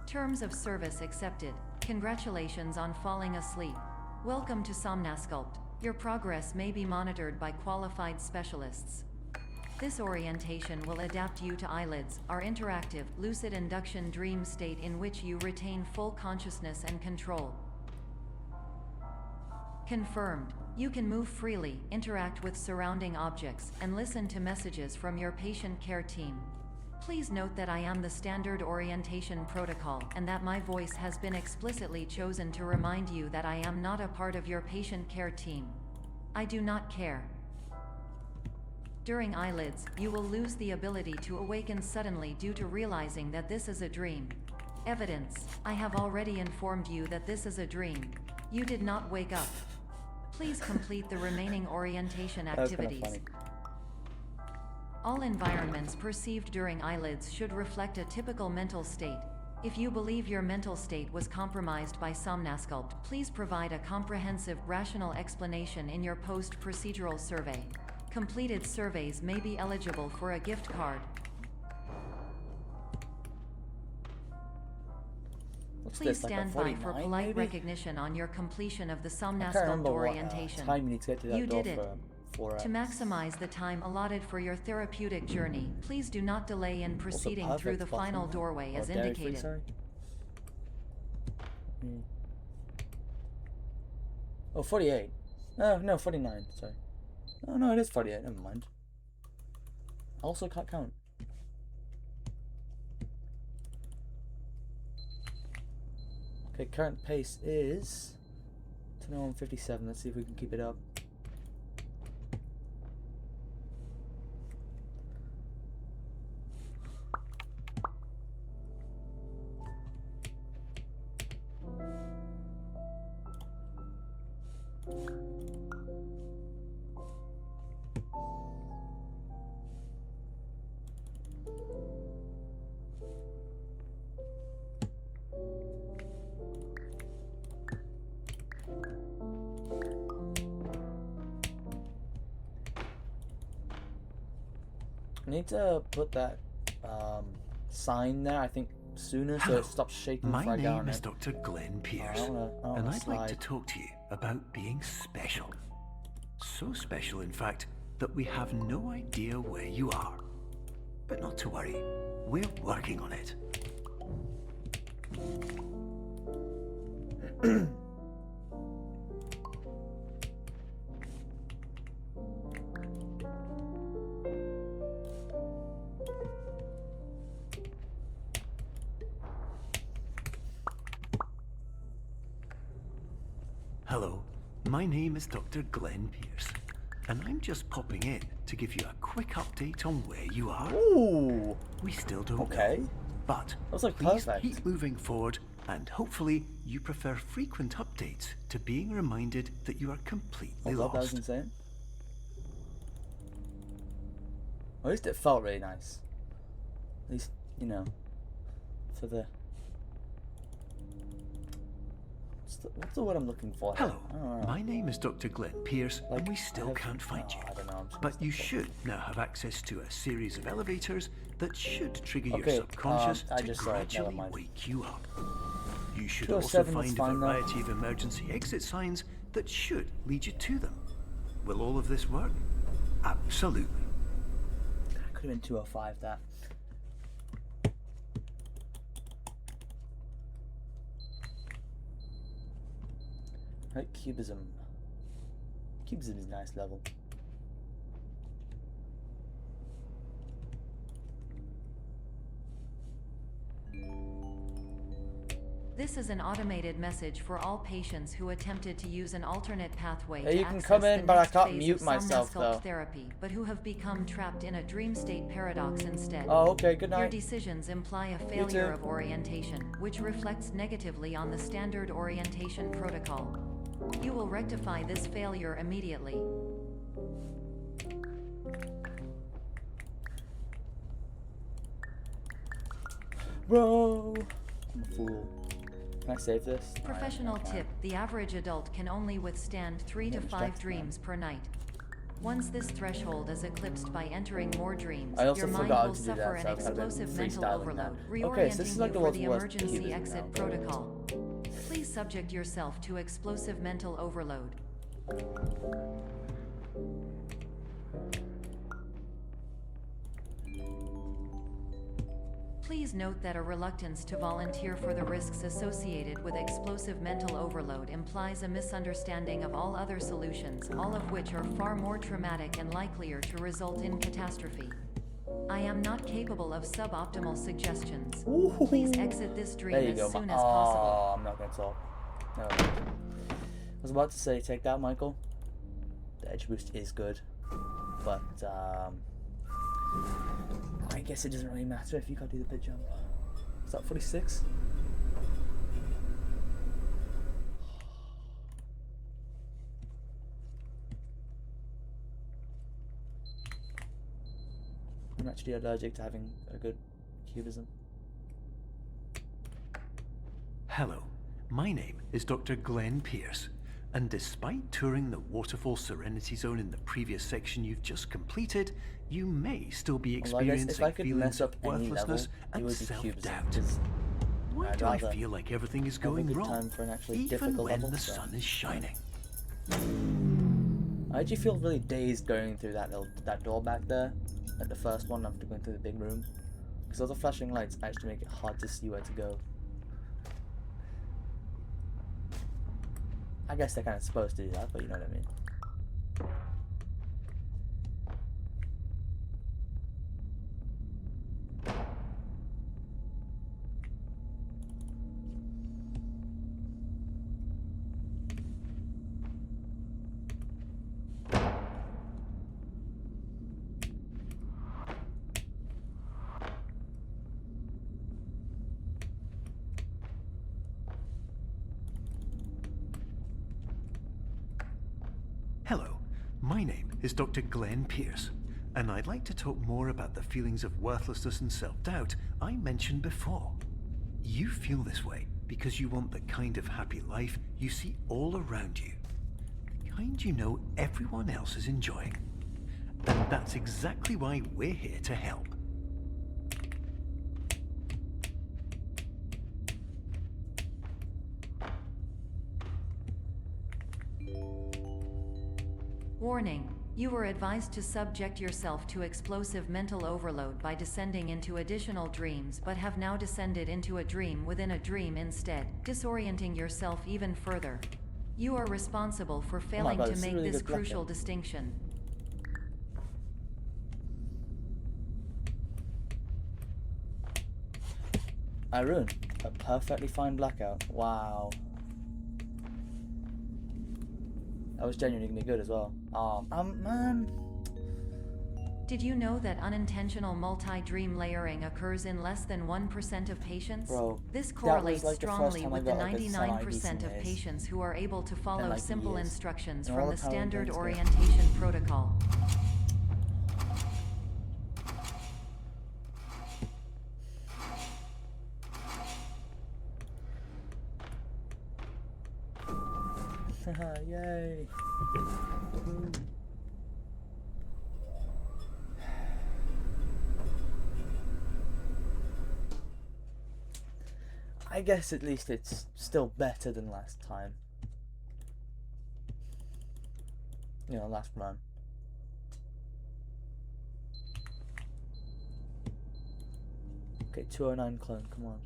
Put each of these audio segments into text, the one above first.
Terms of service accepted. Congratulations on falling asleep. Welcome to Somnasculpt. Your progress may be monitored by qualified specialists. This orientation will adapt you to eyelids, our interactive, lucid induction dream state in which you retain full consciousness and control. Confirmed. You can move freely, interact with surrounding objects, and listen to messages from your patient care team. Please note that I am the standard orientation protocol, and that my voice has been explicitly chosen to remind you that I am not a part of your patient care team. I do not care. During eyelids, you will lose the ability to awaken suddenly due to realizing that this is a dream. Evidence: I have already informed you that this is a dream. You did not wake up. Please complete the remaining orientation activities. All environments perceived during eyelids should reflect a typical mental state. If you believe your mental state was compromised by Somnasculpt, please provide a comprehensive, rational explanation in your post-procedural survey. Completed surveys may be eligible for a gift card. Please stand by for polite recognition on your completion of the Somnasculpt orientation. You did it. To maximize the time allotted for your therapeutic journey, please do not delay in proceeding through the final doorway as indicated. Oh, 48. No, 49, sorry. Oh, no, it is 48, never mind. Also can't count. Okay, current pace is 10:57. Let's see if we can keep it up. I need to put that sign there, I think, sooner, so it stops shaking. My name is Dr. Glenn Pierce, and I'd like to talk to you about being special. So special, in fact, that we have no idea where you are. But not to worry, we're working on it. Hello, my name is Dr. Glenn Pierce, and I'm just popping in to give you a quick update on where you are. Ooh! We still don't know, but please keep moving forward, and hopefully you prefer frequent updates to being reminded that you are completely lost. That was insane. At least it felt really nice. At least, you know, for the... What's the word I'm looking for? Hello, my name is Dr. Glenn Pierce, and we still can't find you. But you should now have access to a series of elevators that should trigger your subconscious to gradually wake you up. You should also find a variety of emergency exit signs that should lead you to them. Will all of this work? Absolutely. Could have been 205, that. Right, cubism. Cubism is a nice level. This is an automated message for all patients who attempted to use an alternate pathway to you can come in, but I can't mute myself though. Therapy, but who have become trapped in a dream state paradox instead. Oh, okay, good night. Your decisions imply a failure of orientation, which reflects negatively on the standard orientation protocol. You will rectify this failure immediately. Bro, I'm a fool. Can I save this? Professional tip: the average adult can only withstand 3 to 5 dreams per night. Once this threshold is eclipsed by entering more dreams, I also your mind forgot will to do suffer that, an so I've kind of been explosive mental freestyling overload, that. Okay, so this is reorienting like the you for world's the worst emergency cubism exit now. protocol. Please subject yourself to explosive mental overload. Please note that a reluctance to volunteer for the risks associated with explosive mental overload implies a misunderstanding of all other solutions, all of which are far more traumatic and likelier to result in catastrophe. I am not capable of suboptimal suggestions. Please exit this dream There you as go. soon as possible. Oh, I'm not going to talk. No. I was about to say, take that, Michael. The edge boost is good. But, I guess it doesn't really matter if you can't do the pit jump. Is that 46? I'm actually allergic to having a good cubism. Hello, my name is Dr. Glenn Pierce, and despite touring the Waterfall Serenity Zone in the previous section you've just completed, you may still be experiencing feelings of worthlessness and self-doubt. Why do I feel like everything is going wrong, even when the sun is shining? I actually feel really dazed going through that door back there, like the first one after going through the big room, because all the flashing lights actually make it hard to see where to go. I guess they're kind of supposed to do that, but you know what I mean. Hello, my name is Dr. Glenn Pierce, and I'd like to talk more about the feelings of worthlessness and self-doubt I mentioned before. You feel this way because you want the kind of happy life you see all around you, the kind you know everyone else is enjoying. And that's exactly why we're here to help. Warning. You were advised to subject yourself to explosive mental overload by descending into additional dreams, but have now descended into a dream within a dream instead, disorienting yourself even further. You are responsible for failing to make this crucial distinction. I ruined a perfectly fine blackout. Wow. That was genuinely gonna be good as well. Man. Did you know that unintentional multi-dream layering occurs in less than 1% of patients? Bro, this correlates like strongly with the 99% of patients who are able to follow simple instructions from the standard orientation protocol. Yay. I guess at least it's still better than last time. You know, last run. Okay, 209 clone, come on.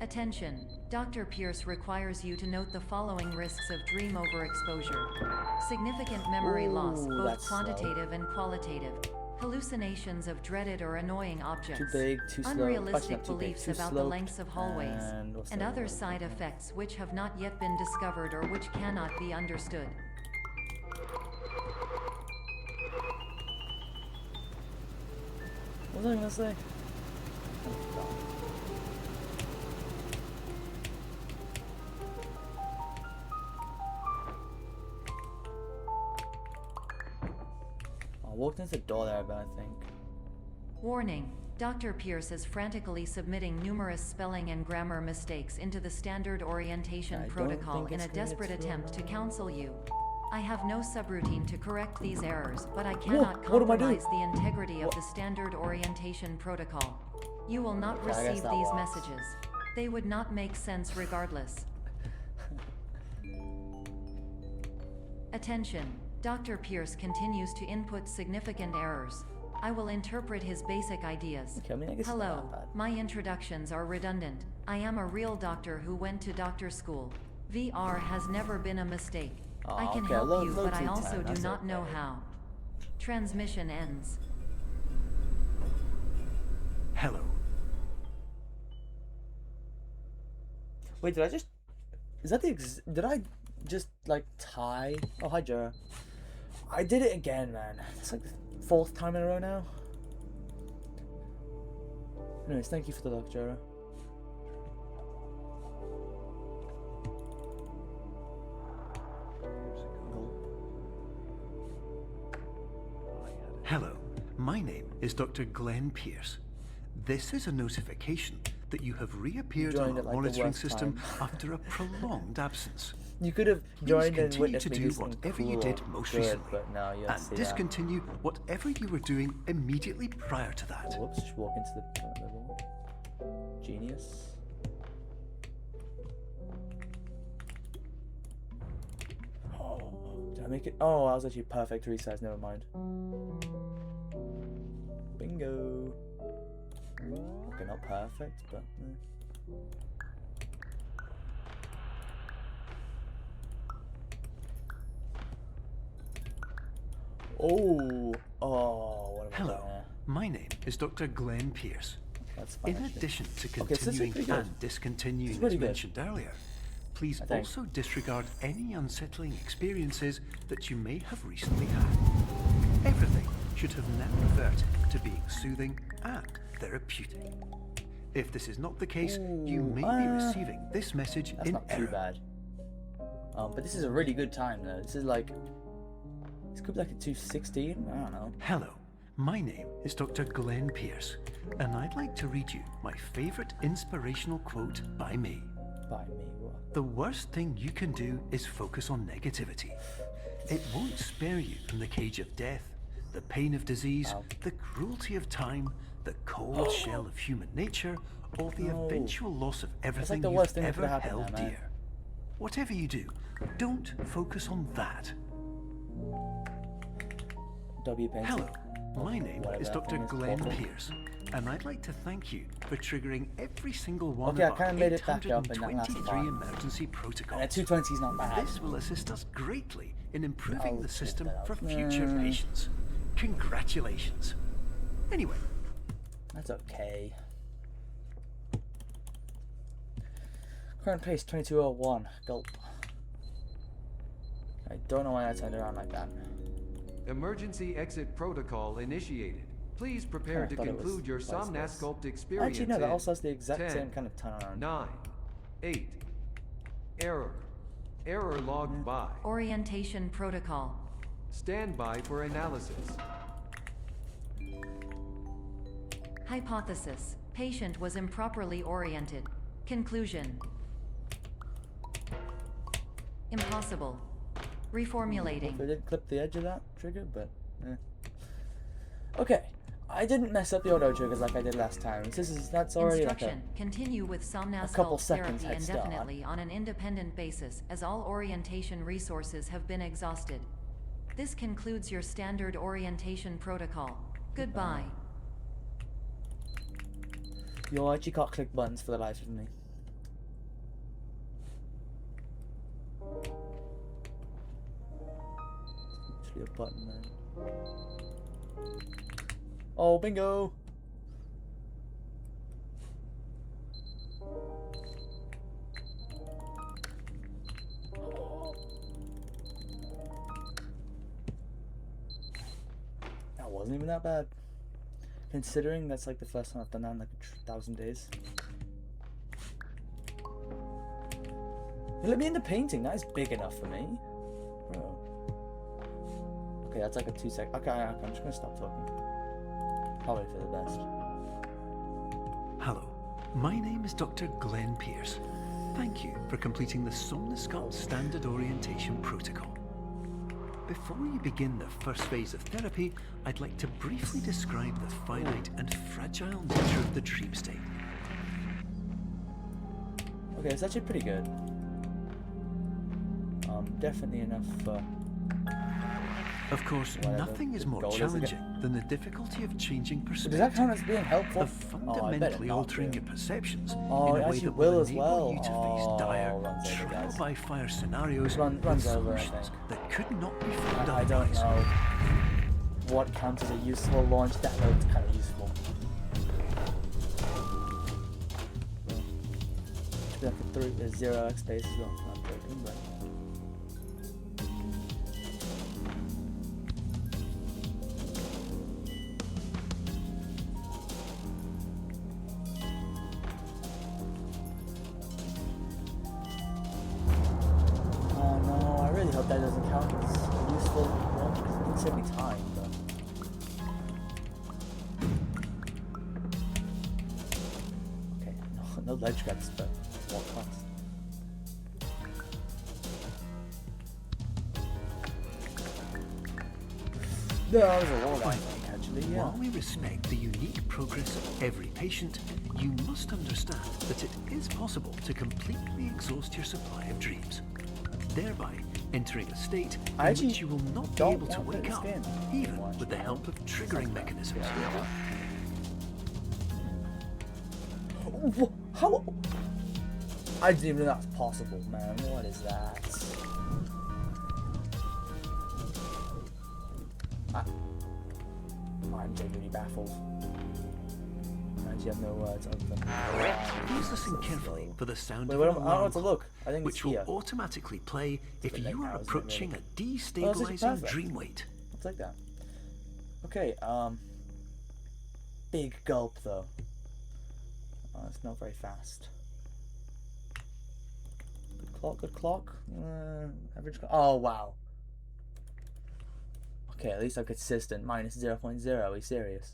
Attention. Dr. Pierce requires you to note the following risks of dream overexposure. Significant memory loss, both quantitative and qualitative. Hallucinations of dreaded or annoying objects. Too big, too slow. Unrealistic Actually, not too big, beliefs too about the sloped, lengths of hallways. what's And the other one? side effects which have not yet been discovered or which cannot be understood. What was I gonna say? I walked into the door there, but I think. Warning. Dr. Pierce is frantically submitting numerous spelling and grammar mistakes into the standard orientation I don't protocol think in it's a gonna desperate get attempt to counsel you. I have no subroutine to correct these errors, but I Whoa, cannot what am I doing? compromise the integrity of the standard orientation protocol. You will not Okay, I guess receive that these works. messages. They would not make sense regardless. Attention. Dr. Pierce continues to input significant errors. I will interpret his basic ideas. Okay, I mean, I guess it's not Hello, that bad. my introductions are redundant. I am a real doctor who went to doctor school. VR has never been a mistake. I can okay, help low- you, low but I 210, also do that's not know okay. how. Transmission ends. Hello. Wait, did I just? Is that the? Did I just like tie? Oh, hi, Jura. I did it again, man. It's like the 4th time in a row now. Anyways, thank you for the luck, Jura. Hello, my name is Dr. Glenn Pierce. This is a notification that you have reappeared Joined on our at, like, the monitoring worst system time. after a prolonged absence. You could have Please joined and continue witnessed to me do do something whatever cool you or did most good, recently, but no, you don't and see that. discontinue whatever you were doing immediately prior to that. Whoops, just walk into the front of the wall. Genius. Oh, did I make it? Oh, I was actually perfect resize, never mind. Bingo. Okay, not perfect, but. Oh, what am I Hello, doing here? my name is Dr. Glenn Pierce. That's fine. In actually. addition to Okay, so this is continuing pretty good. and discontinuing It's pretty as good. mentioned earlier, please I think. also disregard any unsettling experiences that you may have recently had. Everything should have now reverted to being soothing and therapeutic. If this is not the case, you may be receiving this message That's in not error. too bad. But this is a really good time though. This is like, this could be like a 216. I don't know. Hello, my name is Dr. Glenn Pierce, and I'd like to read you my favorite inspirational quote by me. By me, what? The worst thing you can do is focus on negativity. It won't spare you from the cage of death, the pain of disease, Wow. the cruelty of time, the cold shell of human nature, or the No. eventual loss of everything the you've worst thing that ever could happen held there, man. dear. Whatever you do, don't focus on that. W painting. Hello, my name whatever is that Dr. thing is Glenn called. Pierce, and I'd like to thank you for triggering every single one Okay, I of our kinda made it back up in that last 823 part. emergency And a protocols. 220 is not bad. This will assist us greatly in improving I'll the check system that out. for future patients. Congratulations. Anyway, That's okay. Current pace 2201. Gulp. I don't know why I turned around like that. Emergency exit protocol initiated. Please prepare I to thought it was conclude your vice versa. somnasculpt experience. Actually, no, that in also has the exact 10, same kind of turnaround. 9, 8. Error. Error logged by. Orientation protocol. Stand by for analysis. Hypothesis. Patient was improperly oriented. Conclusion. Impossible. Reformulating. I did clip the edge of that trigger, but okay. I didn't mess up the auto triggers like I did last time. That's already like Instruction. Continue with couple somnasculpt seconds therapy head start. indefinitely on an independent basis, as all orientation resources have been exhausted. This concludes your standard orientation protocol. Goodbye. You actually can't click buttons for the life of me. Actually a button there. Oh, bingo! That wasn't even that bad. Considering that's like the first time I've done that in like 1,000 days. Let me in the painting. That is big enough for me. Bro. Okay, that's like a 2 sec. Okay, I'm just gonna stop talking. Probably for the best. Hello, my name is Dr. Glenn Pierce. Thank you for completing the Somnoscott Standard Orientation Protocol. Before you begin the first phase of therapy, I'd like to briefly describe the finite and fragile nature of the dream state. Okay, it's actually pretty good. Definitely enough for... Of course, nothing is more challenging than the difficulty of changing perspective. Does that count as being helpful? Of fundamentally altering your perceptions in a way that will will as well. enable you to face dire, trial-by-fire scenarios with solutions that could not be found I don't otherwise. know what counts as a useful launch. That looked kind of useful. Should be like a 0x space as well. Not broken, but... that doesn't count as useful launch because it can save me time, but... Okay, no ledge grabs, but more class. No, that was a wall line, actually, yeah. While we respect the unique progress of every patient, you must understand that it is possible to completely exhaust your supply of dreams, thereby entering a state in which you will not be able to wake up, even with the help of triggering mechanisms. How? I didn't even know that's possible, man. What is that? I'm genuinely baffled. You have no words other than... Please listen carefully for the sound Wait, of I an don't know alarm what to look. I think which it's will here. automatically play if you are approaching a Oh, destabilizing dream weight. It's like that. Okay, big gulp though. It's not very fast. Good clock. Average clock. Oh wow. Okay, at least I'm consistent. Minus 0.0. Are you serious?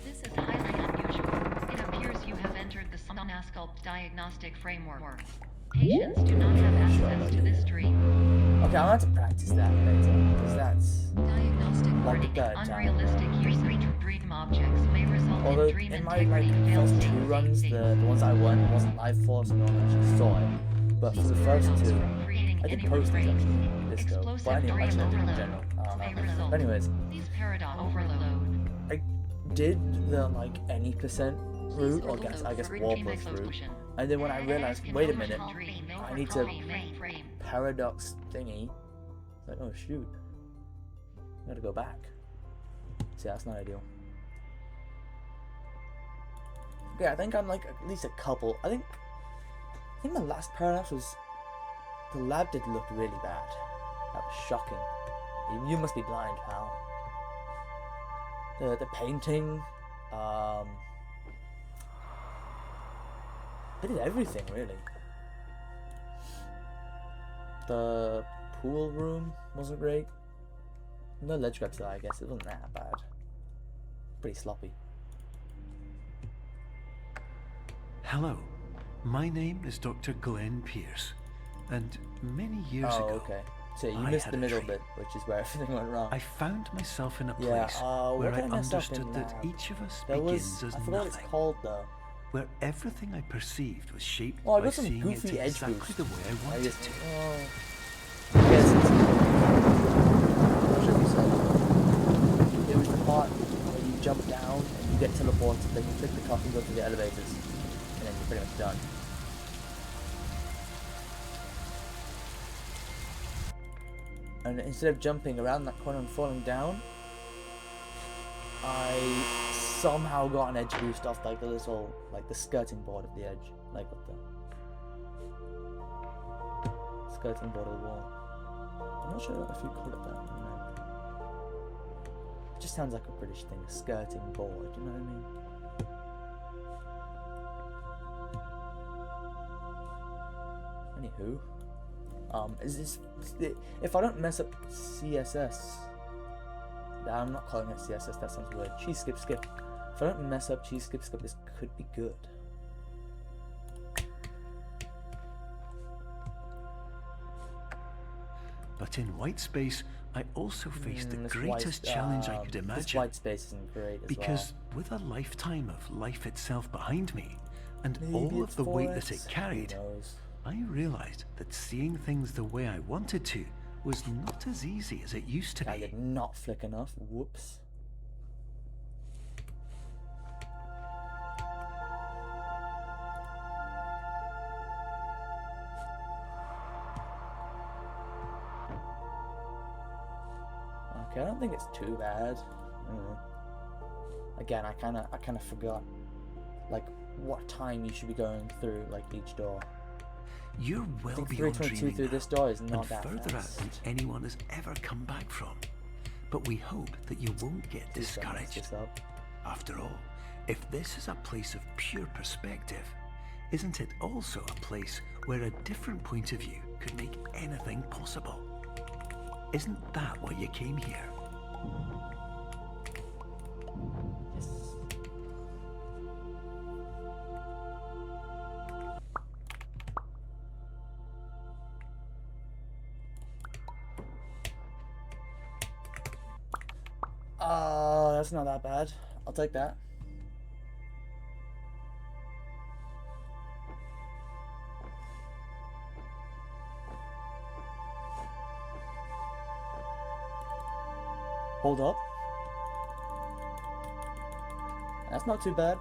This is highly unusual. It appears you have entered the Somnoscott diagnostic framework. Patients do not have access to this dream. Okay, I'll have to practice that later, because that's... Diagnostic like warning. the third time. Unrealistic use of dream objects may result Although in dream in my integrity first fail-safe two runs, states. the ones I won wasn't live for, so no one actually saw it. But for the first Paradox two, from creating I did any post it refrains. actually, this go. Explosive But I didn't dream actually do it in overload general. may result. But anyways, These paradox overload. I did the like any percent route, or I guess Warpers route. And then when I realized, wait a minute, I need to paradox thingy. It's like, oh shoot, I gotta go back. See, that's not ideal. Okay, I think I'm like at least a couple. I think my last paradox was the lab did look really bad. That was shocking. You must be blind, pal. The painting, they did everything really. The pool room wasn't great. No ledge grabs there, I guess. It wasn't that bad. Pretty sloppy. Hello, my name is Dr. Glenn Pierce, and many years ago, okay. So you I missed had the a middle dream. bit, which is where everything went wrong. I found myself in a Yeah, place what where I did I mess up in understood that lab? each of us There begins was, as I forgot what it's nothing, called though. where everything I perceived was shaped Oh, I by got some seeing it goofy edge exactly boost. the way I I wanted just, to. I guess it's, what should we say? It was the part where you jump down and you get teleported, then you click the clock and go to the elevators, and then you're pretty much done. And instead of jumping around that corner and falling down, I somehow got an edge boost off like the little, like the skirting board of the edge, like with the skirting board of the wall. I'm not sure if you call it that. It just sounds like a British thing, a skirting board, you know what I mean? Anywho, is this, if I don't mess up CSS, I'm not calling it CSS, that sounds weird. Cheese skip skip. If I don't mess up cheese skip skip, this could be good. But in white space, I also faced the greatest challenge I could imagine. This white space isn't great as because with a lifetime of life itself behind me, and all of the weight that it carried, I realized that seeing things the way I wanted to was not as easy as it used to be. I did not flick enough. Whoops. Okay, I don't think it's too bad. Again, I kind of forgot, like, what time you should be going through, like, each door. You're well beyond 322 dreaming through this door is not and that further fast. out than anyone has ever come back from. But we hope that you won't get discouraged. After all, if this is a place of pure perspective, isn't it also a place where a different point of view could make anything possible? Isn't that why you came here? Yes. That's not that bad. I'll take that. Hold up. That's not too bad.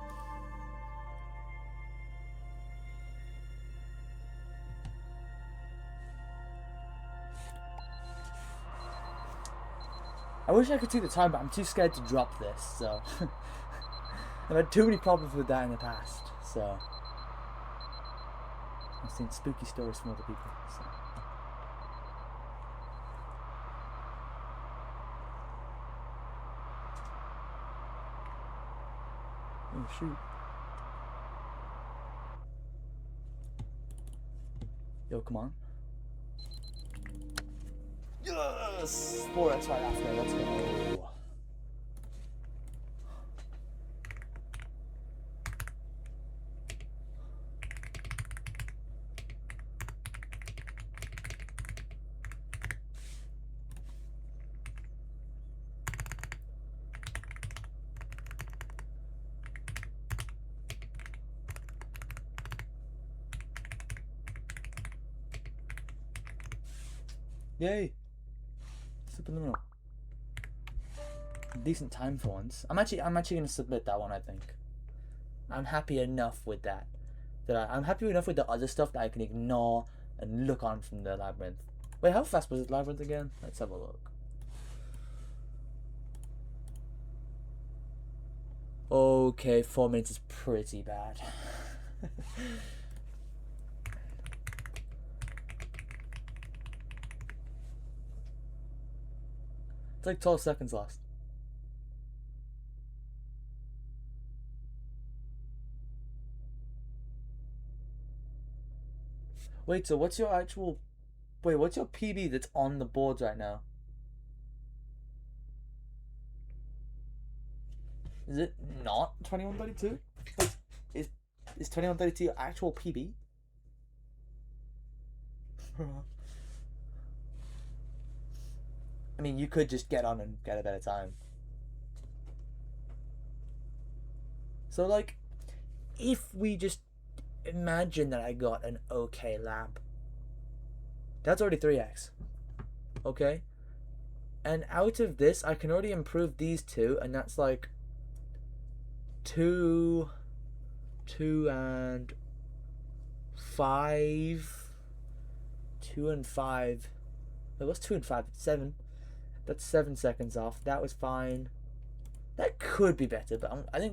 I wish I could see the time, but I'm too scared to drop this, so... I've had too many problems with that in the past, so... I've seen spooky stories from other people, so... Oh, shoot. Yo, come on. Yes! 4x right after, let's go. Yay! Superliminal. Decent time for once. I'm actually gonna submit that one. I think I'm happy enough with that. I'm happy enough with the other stuff that I can ignore and look on from the labyrinth. Wait, how fast was the labyrinth again? Let's have a look. Okay, 4 minutes is pretty bad. It's like 12 seconds last. Wait, so what's your actual... Wait, what's your PB that's on the boards right now? Is it not 2132? Wait, is 2132 your actual PB? I mean, you could just get on and get a better time. So, like, if we just imagine that I got an okay lap, that's already 3x. Okay? And out of this, I can already improve these two, and that's like 2 and 5. 2 and 5. Wait, what's 2 and 5? 7. That's 7 seconds off. That was fine. That could be better, but I think